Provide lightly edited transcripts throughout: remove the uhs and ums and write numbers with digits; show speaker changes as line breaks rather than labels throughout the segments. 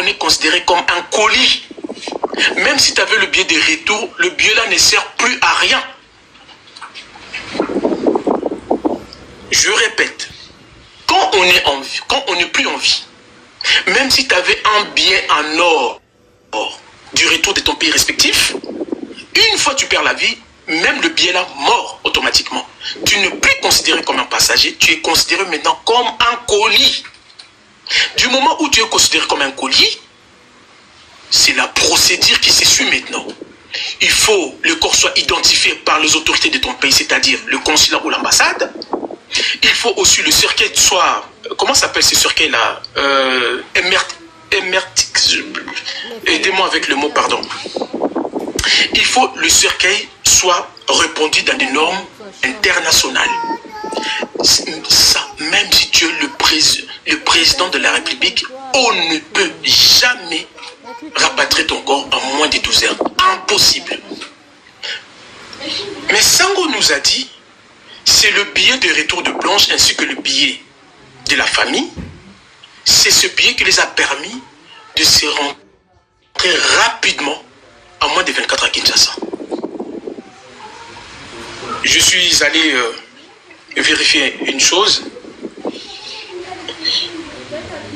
est considéré comme un colis. Même si tu avais le billet de retour, le billet là ne sert plus à rien. Je répète, quand on est en vie, quand on n'est plus en vie, même si tu avais un billet en or du retour de ton pays respectif, une fois tu perds la vie, même le billet là mort automatiquement. Tu n'es plus considéré comme un passager, tu es considéré maintenant comme un colis. Du moment où tu es considéré comme un colis, c'est la procédure qui se suit maintenant. Il faut que le corps soit identifié par les autorités de ton pays, c'est-à-dire le consulat ou l'ambassade. Il faut aussi le cercueil soit... Comment s'appelle ce cercueil-là? Aidez-moi avec le mot, pardon. Il faut que le cercueil soit répandu dans des normes internationales. Ça, même si tu es le président de la République, on ne peut jamais rapatrier ton corps en moins de 12 heures. Impossible. Mais Sango nous a dit, c'est le billet de retour de Blanche ainsi que le billet de la famille. C'est ce billet qui les a permis de se rentrer rapidement à moins de 24 à Kinshasa. Je suis allé vérifier une chose.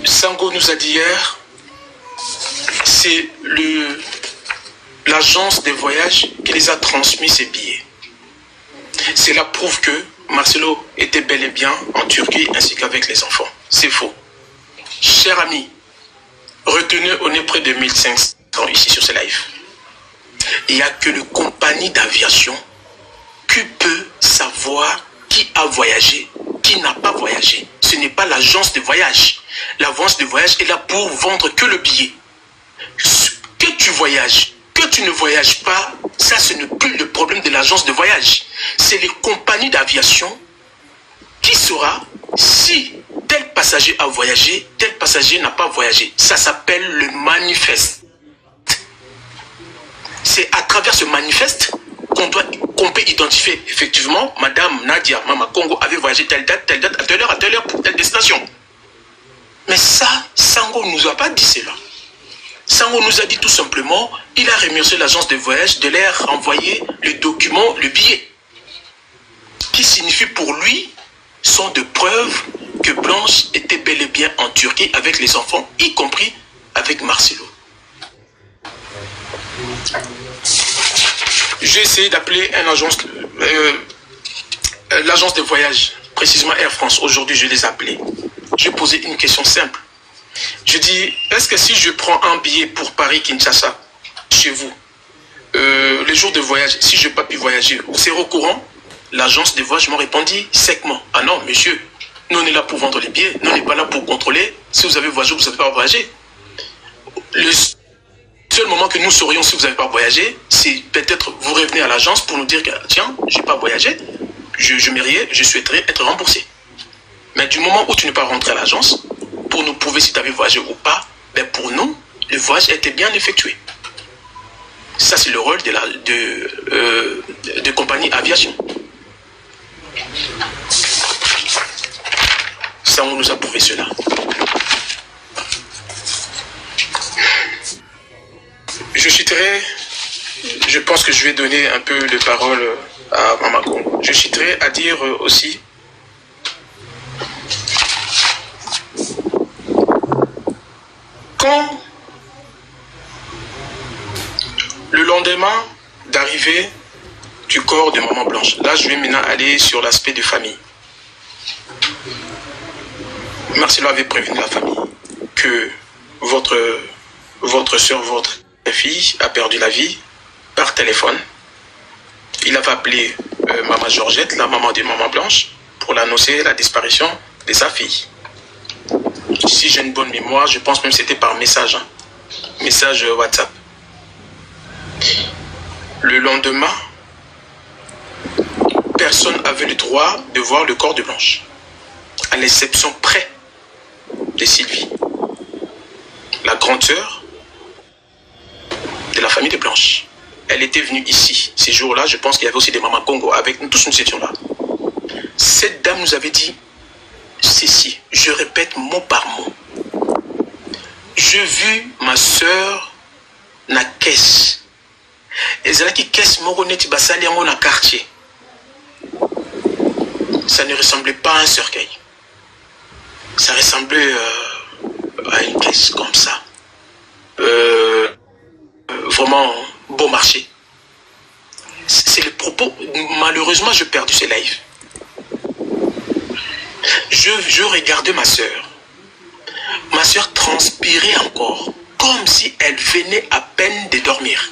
Sango nous a dit hier, c'est l'agence des voyages qui les a transmis ces billets. Cela prouve que Marcelo était bel et bien en Turquie ainsi qu'avec les enfants. C'est faux. Chers amis, retenez, on est près de 1500 ici sur ce live. Il n'y a que le compagnie d'aviation qui peut savoir qui a voyagé, qui n'a pas voyagé. Ce n'est pas l'agence de voyage. L'agence de voyage est là pour vendre que le billet. Que tu voyages, que tu ne voyages pas, ça ce n'est plus le problème de l'agence de voyage. C'est les compagnies d'aviation qui saura si tel passager a voyagé, tel passager n'a pas voyagé. Ça s'appelle le manifeste. C'est à travers ce manifeste qu'on peut identifier effectivement Madame Nadia Mama Congo avait voyagé telle date, à telle heure pour telle destination. Mais ça, Sango ne nous a pas dit cela. Sango nous a dit tout simplement, il a remercié l'agence de voyage de leur envoyer le document, le billet, qui signifie pour lui, sont de preuves que Blanche était bel et bien en Turquie avec les enfants, y compris avec Marcelo. J'ai essayé d'appeler l'agence de voyage, précisément Air France. Aujourd'hui, je les ai appelés. J'ai posé une question simple. Je dis, est-ce que si je prends un billet pour Paris-Kinshasa, chez vous, les jours de voyage, si je n'ai pas pu voyager, c'est au courant? L'agence de voyage m'a répondu sèquement. Ah non, monsieur, nous on est là pour vendre les billets, nous on n'est pas là pour contrôler si vous avez voyagé ou vous n'avez pas voyagé. Le seul moment que nous saurions si vous n'avez pas voyagé, c'est peut-être vous revenez à l'agence pour nous dire que tiens, je n'ai pas voyagé, je souhaiterais être remboursé. Mais du moment où tu n'es pas rentré à l'agence, pour nous prouver si tu avais voyagé ou pas, ben pour nous, le voyage a été bien effectué. Ça, c'est le rôle de compagnie aviation. Ça, on nous a prouvé cela. Je pense que je vais donner un peu de parole à Mama Congo. Je citerai à dire aussi quand le lendemain d'arrivée du corps de Maman Blanche, là je vais maintenant aller sur l'aspect de famille. Marcelo avait prévenu la famille que votre soeur, votre fille a perdu la vie par téléphone. Il avait appelé Maman Georgette, la maman de Maman Blanche, pour l'annoncer la disparition de sa fille. Si j'ai une bonne mémoire, je pense même que c'était par message, message WhatsApp. Le lendemain, personne n'avait le droit de voir le corps de Blanche, à l'exception près de Sylvie, la grande sœur de la famille de Blanche. Elle était venue ici. Ces jours-là, je pense qu'il y avait aussi des mamans Congo avec nous, tous nous étions là. Cette dame nous avait dit ceci, je répète mot par mot. J'ai vu ma soeur na caisse. Et c'est là qui caisse moko neti basali yango na quartier. Ça ne ressemblait pas à un cercueil. Ça ressemblait à une caisse comme ça. Vraiment bon marché. C'est le propos. Malheureusement, j'ai perdu ce live. Je regardais ma soeur. Ma soeur transpirait encore, comme si elle venait à peine de dormir.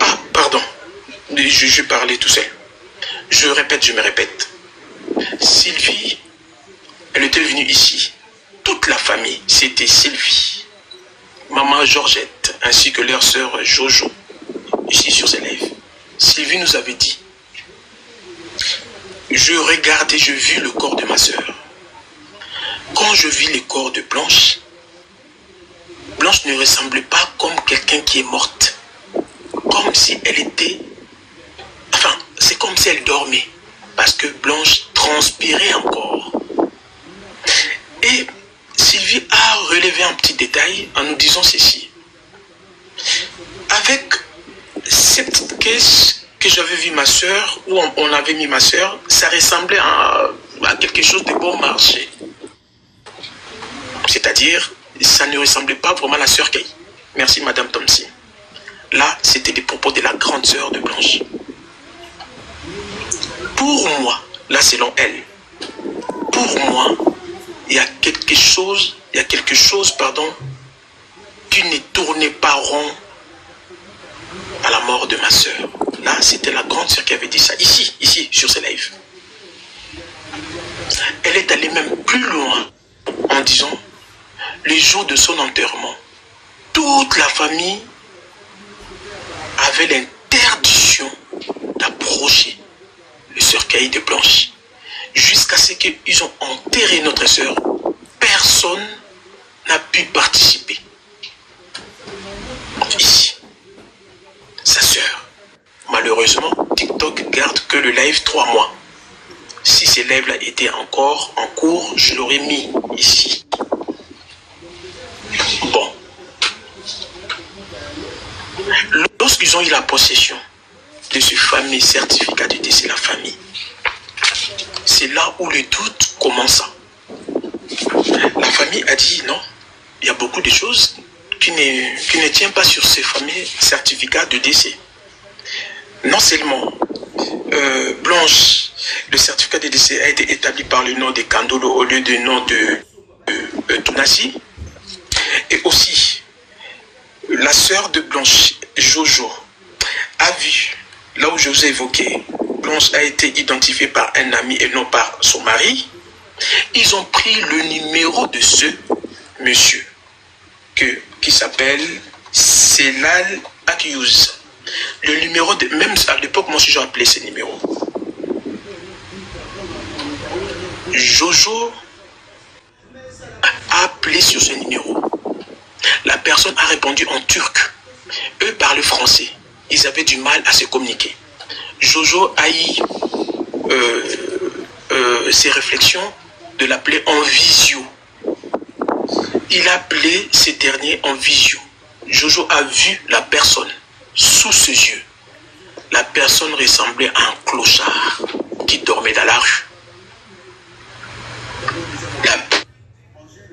Ah, pardon. Je parlais tout seul. Je répète, je me répète. Sylvie, elle était venue ici. Toute la famille, c'était Sylvie, maman Georgette, ainsi que leur sœur Jojo, ici sur ses lèvres. Sylvie nous avait dit, je regardais, je vis le corps de ma sœur. Quand je vis le corps de Blanche, Blanche ne ressemblait pas comme quelqu'un qui est morte. Comme si elle était... Enfin, c'est comme si elle dormait. Parce que Blanche transpirait encore. Et Sylvie a relevé un petit détail en nous disant ceci. Avec cette petite caisse que j'avais vu ma soeur, où on avait mis ma soeur, ça ressemblait à quelque chose de bon marché. C'est-à-dire, ça ne ressemblait pas vraiment à la sœur Kay. Merci Madame Thompson. Là, c'était des propos de la grande sœur de Blanche. Pour moi, là selon elle, pour moi, il y a quelque chose, qui ne tournait pas rond à la mort de ma sœur. Là, c'était la grande sœur qui avait dit ça, ici, sur ce live. Elle est allée même plus loin en disant, le jour de son enterrement, toute la famille avait l'interdiction d'approcher le cercueil de Blanche. Jusqu'à ce qu'ils ont enterré notre sœur, personne n'a pu participer. Ici, sa sœur. Malheureusement, TikTok garde que le live 3 mois. Si ces lives-là étaient encore en cours, je l'aurais mis ici. Bon. Lorsqu'ils ont eu la possession de ce fameux certificat de décès de la famille, c'est là où le doute commença. La famille a dit non, il y a beaucoup de choses qui ne tiennent pas sur ces fameux certificats de décès. Non seulement Blanche, le certificat de décès a été établi par le nom de Kandolo au lieu du nom de Tunasi. Et aussi, la sœur de Blanche, Jojo, a vu, là où je vous ai évoqué, Blanche a été identifiée par un ami et non par son mari. Ils ont pris le numéro de ce monsieur qui s'appelle Selal Akiouz. Le numéro de... Même à l'époque, moi aussi j'ai appelé ce numéro. Jojo a appelé sur ce numéro. La personne a répondu en turc. Eux parlent français. Ils avaient du mal à se communiquer. Jojo a eu ses réflexions de l'appeler en visio. Il a appelé ces derniers en visio. Jojo a vu la personne sous ses yeux. La personne ressemblait à un clochard qui dormait dans la rue. La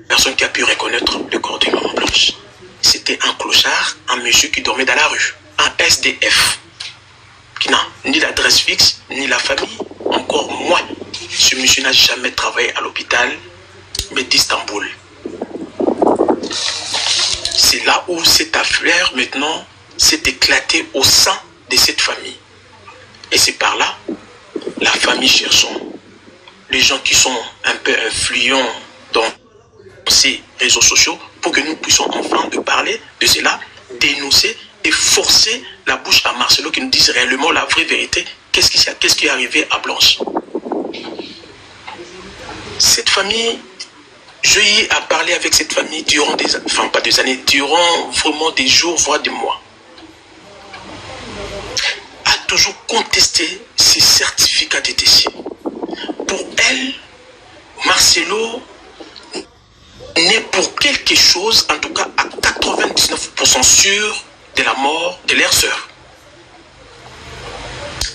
personne qui a pu reconnaître le corps de maman Blanche, c'était un clochard, un monsieur qui dormait dans la rue, un SDF, qui n'a ni l'adresse fixe, ni la famille, encore moins. Ce monsieur n'a jamais travaillé à l'hôpital, mais d'Istanbul. C'est là où cette affaire, maintenant, s'est éclatée au sein de cette famille. Et c'est par là, la famille cherchant les gens qui sont un peu influents dans ces réseaux sociaux pour que nous puissions enfin de parler de cela, dénoncer et forcer la bouche à Marcelo qui nous dise réellement la vraie vérité. Qu'est-ce qui est arrivé à Blanche? Cette famille, j'ai eu à parler avec cette famille durant des années, enfin pas des années, durant vraiment des jours, voire des mois. A toujours contesté ces certificats de décès. Pour elle, Marcelo n'est pour quelque chose, en tout cas à 99% sûr de la mort de leur sœur.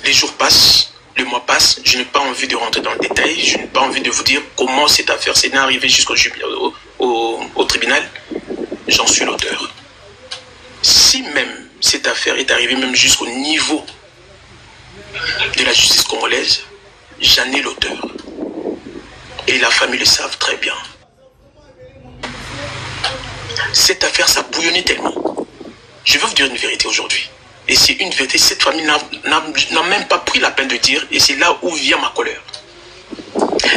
Les jours passent, le mois passe, je n'ai pas envie de rentrer dans le détail, je n'ai pas envie de vous dire comment cette affaire s'est arrivée jusqu'au tribunal. J'en suis l'auteur. Si même cette affaire est arrivée même jusqu'au niveau de la justice congolaise, j'en ai l'auteur. Et la famille le savent très bien. Cette affaire, ça bouillonnait tellement. Je vais vous dire une vérité aujourd'hui. Et c'est une vérité, cette famille n'a même pas pris la peine de dire, et c'est là où vient ma colère.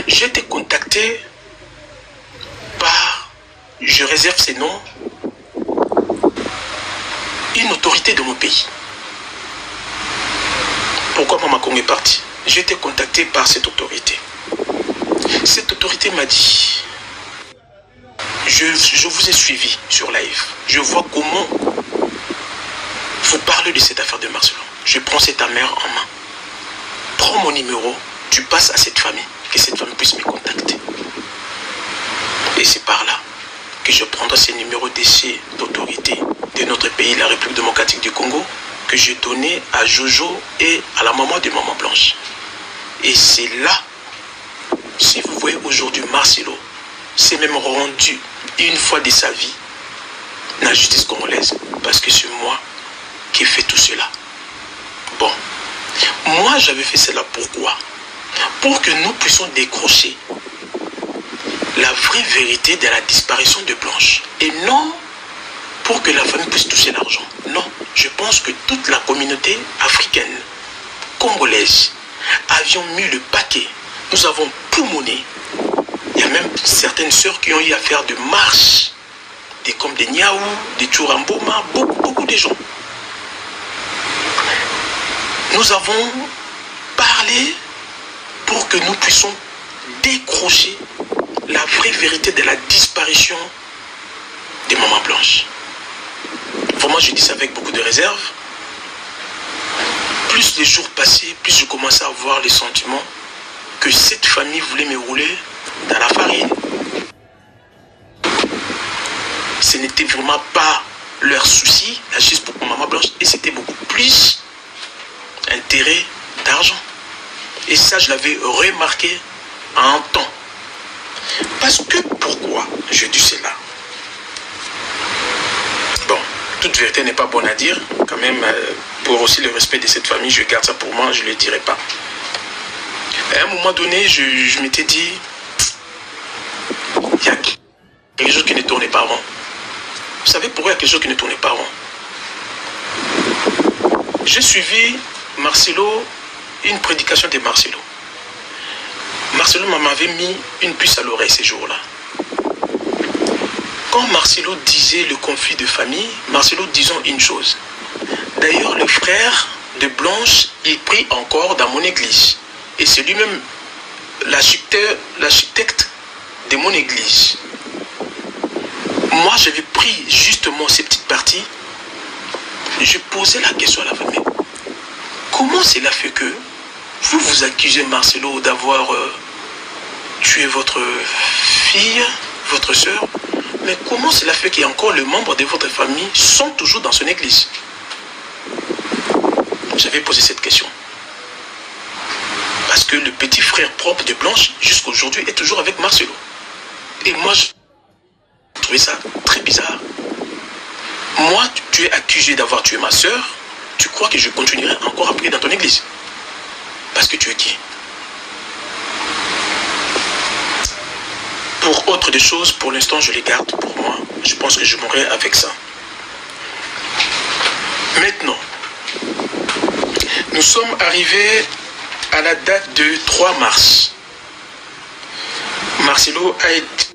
J'ai été contacté par, je réserve ces noms, une autorité de mon pays. Pourquoi Mama Congo est parti? J'ai été contacté par cette autorité. Cette autorité m'a dit, je vous ai suivi sur live. Je vois comment vous parlez de cette affaire de Marcelo. Je prends cette mère en main. Prends mon numéro, tu passes à cette famille, que cette famille puisse me contacter. Et c'est par là que je prendrai ces numéros d'essai d'autorité de notre pays, la République démocratique du Congo, que j'ai donné à Jojo et à la maman de Maman Blanche. Et c'est là, si vous voyez aujourd'hui Marcelo, c'est même rendu une fois de sa vie dans la justice congolaise, parce que c'est moi qui ai fait tout cela. Bon, moi j'avais fait cela pourquoi? Pour que nous puissions décrocher la vraie vérité de la disparition de Blanche. Et non pour que la famille puisse toucher l'argent. Non, je pense que toute la communauté africaine, congolaise, avions mis le paquet. Nous avons poumonné. Il y a même certaines sœurs qui ont eu à faire de marches, comme des Niaou, des Tchouramboma, beaucoup de gens. Nous avons parlé pour que nous puissions décrocher la vraie vérité de la disparition de Maman Blanche. Vraiment, je dis ça avec beaucoup de réserve. Plus les jours passaient, plus je commençais à avoir le sentiment que cette famille voulait me rouler dans la farine. Ce n'était vraiment pas leur souci, la justice pour Maman Blanche, et c'était beaucoup plus intérêt d'argent. Et ça, je l'avais remarqué en un temps. Parce que, pourquoi je dis cela? Bon, toute vérité n'est pas bonne à dire. Quand même, pour aussi le respect de cette famille, je garde ça pour moi, je ne le dirai pas. À un moment donné, je m'étais dit, il y a quelque chose qui ne tournait pas rond. Vous savez pourquoi il y a quelque chose qui ne tournait pas rond? J'ai suivi Marcelo, une prédication de Marcelo. Marcelo m'avait mis une puce à l'oreille ces jours-là. Quand Marcelo disait le conflit de famille, Marcelo disait une chose. D'ailleurs, le frère de Blanche, il prie encore dans mon église. Et c'est lui-même l'architecte de mon église. Moi, j'avais pris justement ces petites parties. Je posais la question à la famille. Comment cela fait que vous accusez Marcelo d'avoir tué votre fille, votre soeur, mais comment cela fait qu'il y a encore les membres de votre famille sont toujours dans son église? J'avais posé cette question. Parce que le petit frère propre de Blanche, jusqu'à aujourd'hui, est toujours avec Marcelo. Et moi, je trouvais ça très bizarre. Moi, tu es accusé d'avoir tué ma soeur, tu crois que je continuerai encore à prier dans ton église? Parce que tu es qui? Pour autre des choses, pour l'instant, je les garde pour moi. Je pense que je mourrai avec ça. Maintenant, nous sommes arrivés à la date de 3 mars. Marcelo a été...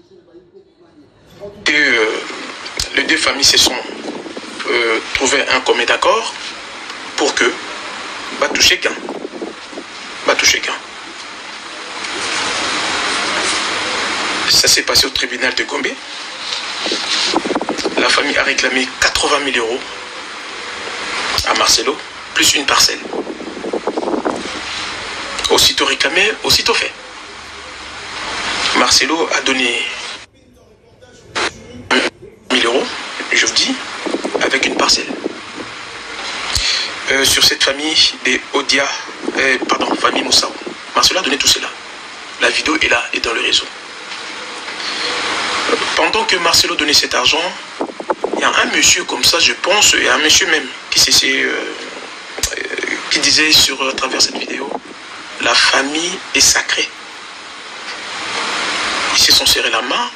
les deux familles se sont trouvées un commun d'accord pour que Batou Cheka. Ça s'est passé au tribunal de Gombe. La famille a réclamé 80 000 euros à Marcelo, plus une parcelle. Aussitôt réclamé, aussitôt fait. Marcelo a donné 1 000 euros, je vous dis, avec une parcelle. Sur cette famille des Odia, famille Moussaou. Marcelo a donné tout cela. La vidéo est là, est dans le réseau. Pendant que Marcelo donnait cet argent, il y a un monsieur comme ça, je pense, et un monsieur même qui disait à travers cette vidéo, la famille est sacrée. Ils se sont serrés la main,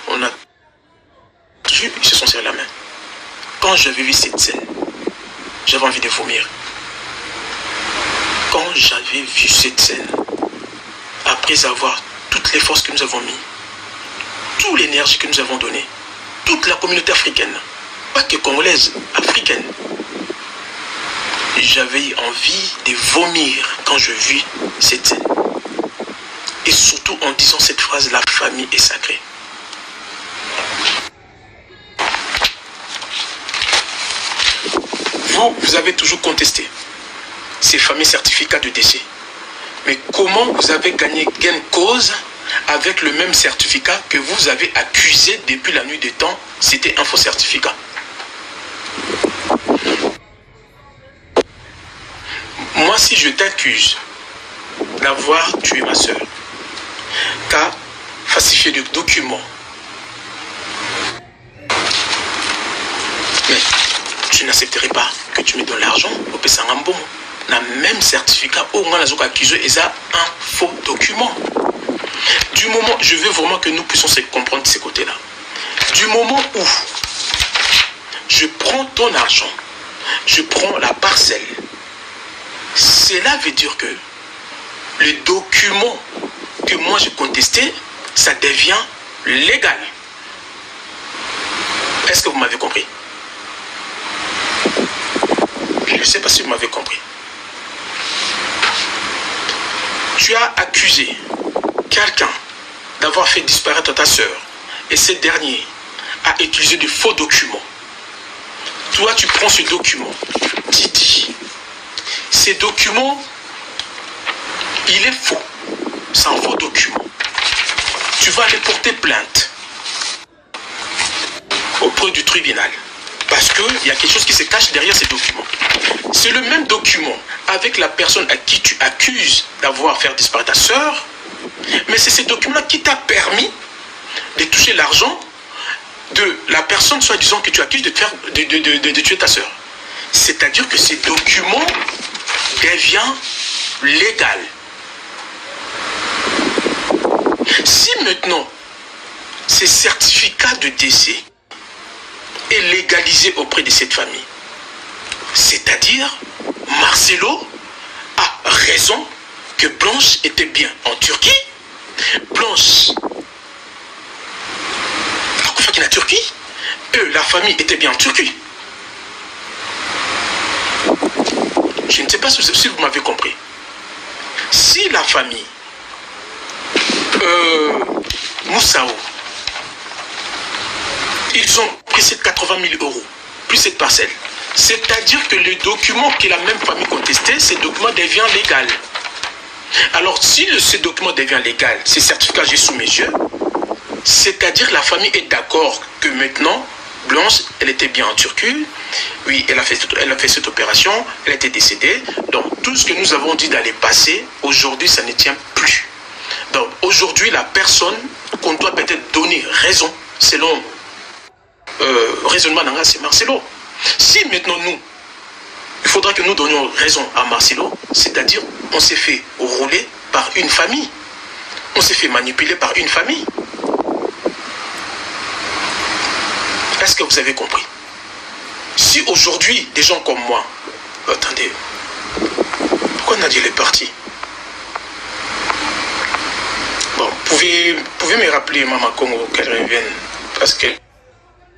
ils se sont serrés la main. Quand j'avais vu cette scène, j'avais envie de vomir. Quand j'avais vu cette scène, après avoir toutes les forces que nous avons mis, toute l'énergie que nous avons donnée, toute la communauté africaine, pas que congolaise, africaine, j'avais envie de vomir quand je vis cette scène. Et surtout en disant cette phrase, la famille est sacrée. Vous avez toujours contesté ces fameux certificats de décès. Mais comment vous avez gagné gain de cause avec le même certificat que vous avez accusé depuis la nuit des temps? C'était un faux certificat. Moi, si je t'accuse d'avoir tué ma soeur, t'as falsifié des documents, mais je n'accepterai pas que tu me donnes l'argent au Pessangambo. Le même certificat, au moins, les accusés, ils ont un faux document. Du moment, je veux vraiment que nous puissions comprendre de ces côtés-là. Du moment où je prends ton argent, je prends la parcelle, cela veut dire que le document que moi j'ai contesté, ça devient légal. Est-ce que vous m'avez compris? Je ne sais pas si vous m'avez compris. Tu as accusé quelqu'un d'avoir fait disparaître ta soeur et ce dernier a utilisé de faux documents. Toi, tu prends ce document, tu dis, ces documents, il est faux, c'est un faux document. Tu vas aller porter plainte auprès du tribunal parce qu'il y a quelque chose qui se cache derrière ces documents. C'est le même document avec la personne à qui tu accuses d'avoir fait disparaître ta soeur, mais c'est ce document qui t'a permis de toucher l'argent de la personne soi-disant que tu accuses de tuer ta soeur. C'est-à-dire que ces documents deviennent légal. Si maintenant ces certificats de décès est légalisé auprès de cette famille, c'est-à-dire Marcelo a raison que Blanche était bien en Turquie. Blanche en Turquie, la famille était bien en Turquie. Je ne sais pas si vous m'avez compris. Si la famille Moussaou, ils ont pris ces 80 000 euros, plus cette parcelle, c'est-à-dire que le document que la même famille contestait, ce document devient légal. Alors, si ce document devient légal, ces certificats j'ai sous mes yeux, c'est-à-dire que la famille est d'accord que maintenant, Blanche, elle était bien en Turquie, oui, elle a fait cette opération, elle était décédée. Donc, tout ce que nous avons dit d'aller passer, aujourd'hui, ça ne tient plus. Donc, aujourd'hui, la personne qu'on doit peut-être donner raison, selon raisonnement d'Anga, c'est Marcelo. Si maintenant nous, il faudra que nous donnions raison à Marcelo, c'est-à-dire on s'est fait rouler par une famille, on s'est fait manipuler par une famille. Est-ce que vous avez compris? Si aujourd'hui, des gens comme moi, attendez, pourquoi Nadia est partie? Bon, pouvez me rappeler Maman Congo qu'elle revienne, parce qu'elle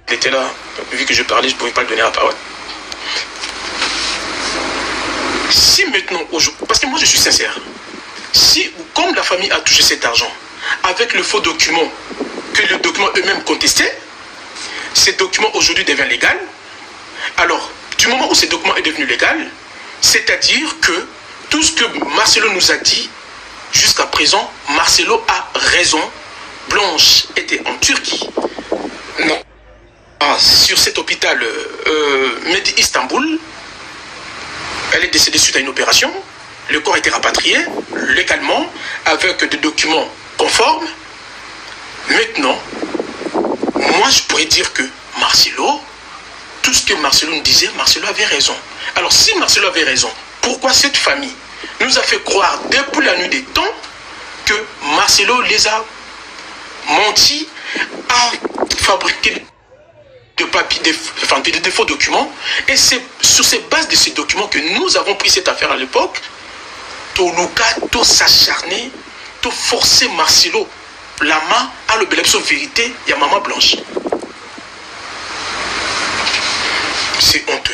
était là, vu que je parlais, je ne pouvais pas lui donner la parole. Si maintenant, parce que moi je suis sincère, si, comme la famille a touché cet argent, avec le faux document que les documents eux-mêmes contestaient, ces documents aujourd'hui deviennent légaux. Alors, du moment où ces documents est devenu légal, c'est-à-dire que tout ce que Marcelo nous a dit jusqu'à présent, Marcelo a raison. Blanche était en Turquie, non, sur cet hôpital Medi Istanbul. Elle est décédée suite à une opération. Le corps a été rapatrié légalement avec des documents conformes. Maintenant, moi je pourrais dire que Marcelo, tout ce que Marcelo nous disait, Marcelo avait raison. Alors si Marcelo avait raison, pourquoi cette famille nous a fait croire depuis la nuit des temps que Marcelo les a menti, a fabriqué de papier, des faux documents, et c'est sur ces bases de ces documents que nous avons pris cette affaire à l'époque. Toluka, tout s'acharner, tout forcer Marcelo, la main à le belepso vérité, il y a maman Blanche. C'est honteux.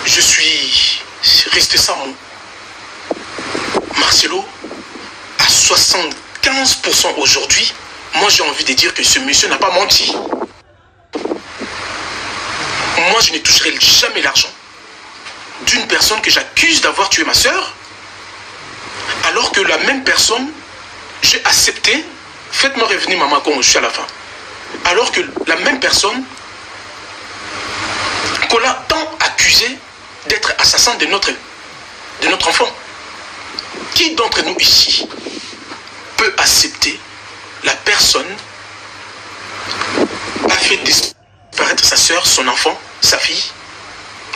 Je suis resté sans mot. Marcelo, à 75% aujourd'hui, moi j'ai envie de dire que ce monsieur n'a pas menti. Moi je ne toucherai jamais l'argent d'une personne que j'accuse d'avoir tué ma soeur, alors que la même personne, j'ai accepté, faites-moi revenir maman quand je suis à la fin, alors que la même personne qu'on a tant accusé d'être assassin de notre enfant. Qui d'entre nous ici peut accepter la personne a fait disparaître sa soeur, son enfant, sa fille?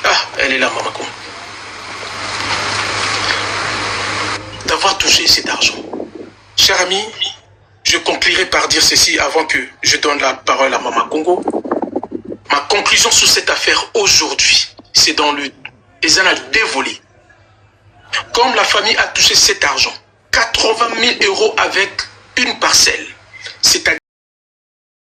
Ah, elle est là, maman. D'avoir touché cet argent. Cher ami, je conclurai par dire ceci avant que je donne la parole à Maman Congo. Ma conclusion sur cette affaire aujourd'hui, c'est dans les annales dévolées. Comme la famille a touché cet argent, 80 000 € avec une parcelle, c'est-à-dire